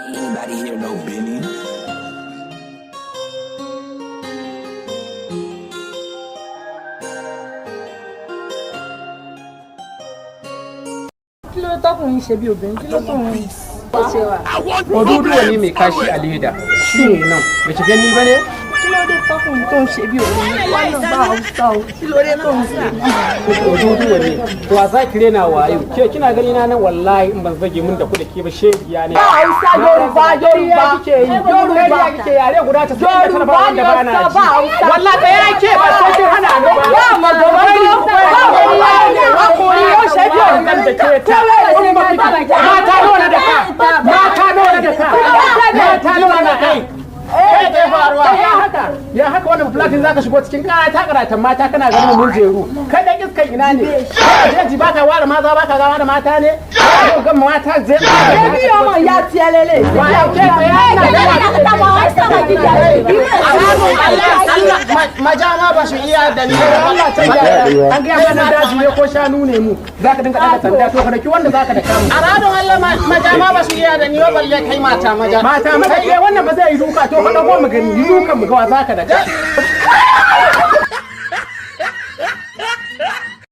Anybody here know Benny? Kí ló tọkùnrin ṣe bí obìnrin? Kí ló tọkùnrin ṣe wà? Oduduwa ne mai kashi a leda. Shi ne nan. Ba ki gani ba ne? Kí ló dé tọkùnrin tó ń ṣe bí obìnrin? Wannan ba Hausa o. Kí ló dé tó ń ṣe bí Oduduwa ne. To a za ki rena wayo. Ke kina gani na nan wallahi in ban zage mun da ku da ke ba shegiya ne. ba Hausa Yoruba kike yi. Yoruba kike yare guda ta sai ka sarfa wanda ba na ji. Wallahi da yake ba sai kin hana ni ba. ba ma gaba Ba ko ni yau shege wannan da ke ta. Mata nuna da ka. Mata nuna da ka. Mata nuna da kai. Ya haka wannan platin zaka shigo cikin karatan mata kana ganin mun jeru kai da iskan ina ne jeji baka ware maza baka ga ware mata ne ko ga mata zai Baby ọmọ ya ti elele. majama ba su iya da ni Allah ta ya an ga mana daji ne ko shanu ne mu zaka dinga daga sanda to kada ki wanda zaka da kamu aradon Allah majama ba su iya da ni ba balle kai mata maja mata wannan ba zai yi duka to ka dago mu gani yi dukan mu ga zaka da